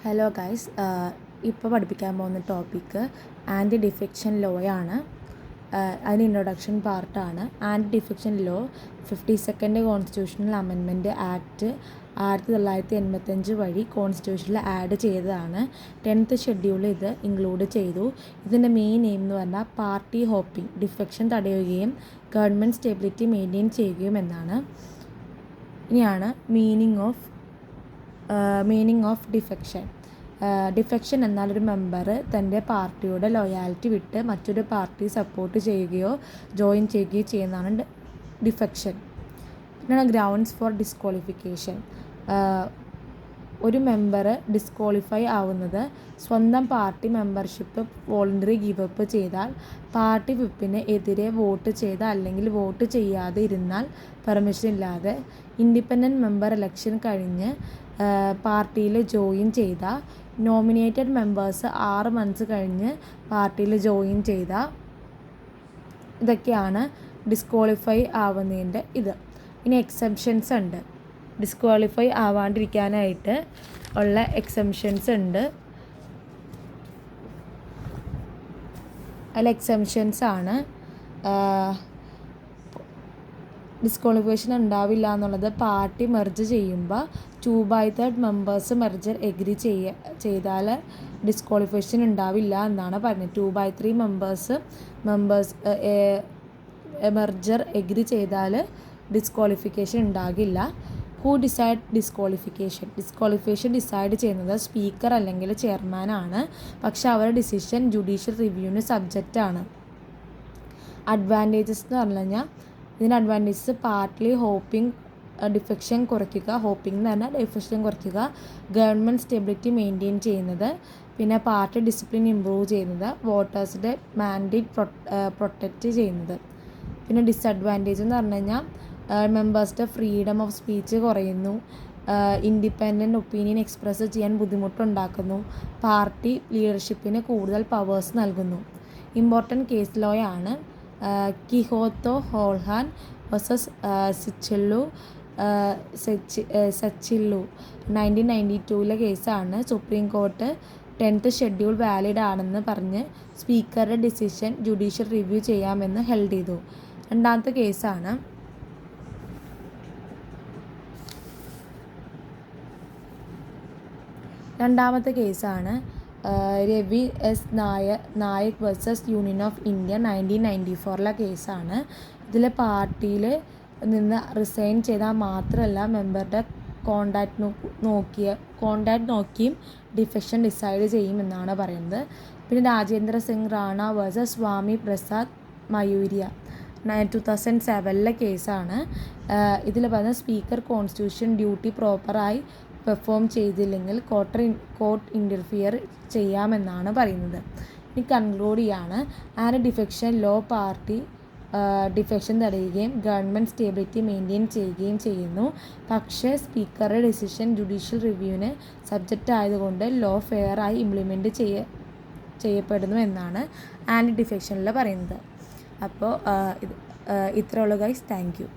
Hello guys, ഇപ്പോൾ പഠിപ്പിക്കാൻ പോകുന്ന ടോപ്പിക്ക് ആൻറ്റി ഡിഫെക്ഷൻ ലോ ആണ്. അതിന് ഇൻട്രൊഡക്ഷൻ പാർട്ടാണ്. Anti defection law 52nd constitutional amendment act 1985 വഴി കോൺസ്റ്റിറ്റ്യൂഷനിൽ ആഡ് ചെയ്തതാണ്. 10th ഷെഡ്യൂളിൽ ഇത് ഇൻക്ലൂഡ് ചെയ്തു. ഇതിൻ്റെ മെയിൻ എയിം എന്ന് പറഞ്ഞാൽ പാർട്ടി ഹോപ്പിംഗ്, ഡിഫെക്ഷൻ തടയുകയും ഗവൺമെൻറ് സ്റ്റെബിലിറ്റി മെയിൻറ്റെയിൻ ചെയ്യുകയും എന്നാണ്. ഇനിയാണ് മീനിങ് ഓഫ് ഡിഫെക്ഷൻ. ഡിഫെക്ഷൻ എന്നാൽ ഒരു മെമ്പർ തൻ്റെ പാർട്ടിയുടെ ലോയാലിറ്റി വിട്ട് മറ്റൊരു പാർട്ടി സപ്പോർട്ട് ചെയ്യുകയോ ജോയിൻ ചെയ്യുകയോ ചെയ്യുന്നതാണ് ഡിഫെക്ഷൻ. പിന്നെയാണ് ഗ്രൗണ്ട്സ് ഫോർ ഡിസ്ക്വാളിഫിക്കേഷൻ. ഒരു മെമ്പർ ഡിസ്ക്വാളിഫൈ ആവുന്നത് സ്വന്തം പാർട്ടി മെമ്പർഷിപ്പ് വോളണ്ടറി ഗിവപ്പ് ചെയ്താൽ, പാർട്ടി വിപ്പിന് എതിരെ വോട്ട് ചെയ്ത അല്ലെങ്കിൽ വോട്ട് ചെയ്യാതെ ഇരുന്നാൽ, പെർമിഷൻ ഇല്ലാതെ, ഇൻഡിപെൻഡൻറ്റ് മെമ്പർ ഇലക്ഷൻ കഴിഞ്ഞ് പാർട്ടിയിൽ ജോയിൻ ചെയ്ത, നോമിനേറ്റഡ് മെമ്പേഴ്സ് 6 months കഴിഞ്ഞ് പാർട്ടിയിൽ ജോയിൻ ചെയ്ത, ഇതൊക്കെയാണ് ഡിസ്ക്വാളിഫൈ ആവുന്നതിൻ്റെ ഇത്. ഇനി എക്സെപ്ഷൻസ് ഉണ്ട്. ഡിസ്ക്വാളിഫൈ ആവാണ്ടിരിക്കാനായിട്ട് ഉള്ള എക്സെപ്ഷൻസ് ഉണ്ട്. അതിൽ എക്സെപ്ഷൻസ് ആണ് ഡിസ്ക്വാളിഫിക്കേഷൻ ഉണ്ടാവില്ല എന്നുള്ളത്. പാർട്ടി മെർജ് ചെയ്യുമ്പോൾ 2/3 മെമ്പേഴ്സ് മെർജർ എഗ്രി ചെയ്താൽ ഡിസ്ക്വാളിഫിക്കേഷൻ ഉണ്ടാവില്ല എന്നാണ് പറഞ്ഞത്. 2/3 മെമ്പേഴ്സ് മെർജർ എഗ്രി ചെയ്താൽ ഡിസ്ക്വാളിഫിക്കേഷൻ ഉണ്ടാകില്ല. ഹൂ ഡിസൈഡ് ഡിസ്ക്വാളിഫിക്കേഷൻ ഡിസൈഡ് ചെയ്യുന്നത് സ്പീക്കർ അല്ലെങ്കിൽ ചെയർമാനാണ്. പക്ഷെ അവരുടെ ഡിസിഷൻ ജുഡീഷ്യൽ റിവ്യൂവിന് സബ്ജക്റ്റാണ്. അഡ്വാൻറ്റേജസ് എന്ന് പറഞ്ഞു കഴിഞ്ഞാൽ, ഇതിൻ്റെ അഡ്വാൻറ്റേജസ് പാർട്ടി ഹോപ്പിംഗ്, ഡിഫെക്ഷൻ കുറയ്ക്കുക. ഹോപ്പിംഗ് എന്ന് പറഞ്ഞാൽ ഡിഫെക്ഷൻ കുറയ്ക്കുക. ഗവൺമെൻറ് സ്റ്റെബിലിറ്റി മെയിൻറ്റെയിൻ ചെയ്യുന്നത്. പിന്നെ പാർട്ടി ഡിസിപ്ലിൻ ഇമ്പ്രൂവ് ചെയ്യുന്നത്. വോട്ടേഴ്സിൻ്റെ മാൻഡേറ്റ് പ്രൊട്ടക്റ്റ് ചെയ്യുന്നത്. പിന്നെ ഡിസഡ്വാൻറ്റേജ് എന്ന് പറഞ്ഞു കഴിഞ്ഞാൽ മെമ്പേഴ്സിൻ്റെ ഫ്രീഡം ഓഫ് സ്പീച്ച് കുറയുന്നു. ഇൻഡിപെൻഡൻറ്റ് ഒപ്പീനിയൻ എക്സ്പ്രസ് ചെയ്യാൻ ബുദ്ധിമുട്ടുണ്ടാക്കുന്നു. പാർട്ടി ലീഡർഷിപ്പിന് കൂടുതൽ പവേഴ്സ് നൽകുന്നു. ഇമ്പോർട്ടൻറ്റ് കേസ് ലോ ആണ് കിഹോത്തോ ഹോൾഹാൻ വേഴ്സസ് സച്ചില്ലു 1992 കേസാണ്. Supreme court 10th schedule valid ആണെന്ന് പറഞ്ഞ് സ്പീക്കറുടെ ഡിസിഷൻ ജുഡീഷ്യൽ റിവ്യൂ ചെയ്യാമെന്ന് ഹെൽഡ് ചെയ്തു. രണ്ടാമത്തെ കേസാണ് Ravi S Naik versus union of India 1994 കേസാണ്. ഇതിൽ പാർട്ടിയിൽ നിന്ന് റിസൈൻ ചെയ്താൽ മാത്രമല്ല മെമ്പറുടെ കോണ്ടാക്ട് നോക്കിയും ഡിഫെക്ഷൻ ഡിസൈഡ് ചെയ്യുമെന്നാണ് പറയുന്നത്. പിന്നെ രാജേന്ദ്ര സിംഗ് റാണ വേഴ്സസ് സ്വാമി പ്രസാദ് മയൂരിയ 2007 കേസാണ്. ഇതിൽ പറഞ്ഞ സ്പീക്കർ കോൺസ്റ്റിറ്റ്യൂഷൻ ഡ്യൂട്ടി പ്രോപ്പറായി പെർഫോം ചെയ്തില്ലെങ്കിൽ കോർട്ട് ഇൻ്റർഫിയർ ചെയ്യാമെന്നാണ് പറയുന്നത്. ഇനി കൺക്ലൂഡ് ചെയ്യാണ്. Anti defection law party defection തടയുകയും ഗവൺമെൻറ് സ്റ്റെബിലിറ്റി മെയിൻറ്റെയിൻ ചെയ്യുകയും ചെയ്യുന്നു. പക്ഷേ സ്പീക്കറുടെ ഡിസിഷൻ ജുഡീഷ്യൽ റിവ്യൂവിന് സബ്ജക്റ്റ് ആയതുകൊണ്ട് ലോ ഫെയറായി ഇംപ്ലിമെൻറ്റ് ചെയ്യപ്പെടുന്നു എന്നാണ് ആൻറ്റി ഡിഫെക്ഷനിൽ പറയുന്നത്. അപ്പോൾ ഇത്രയുള്ളൂ ഗൈസ്. Thank you.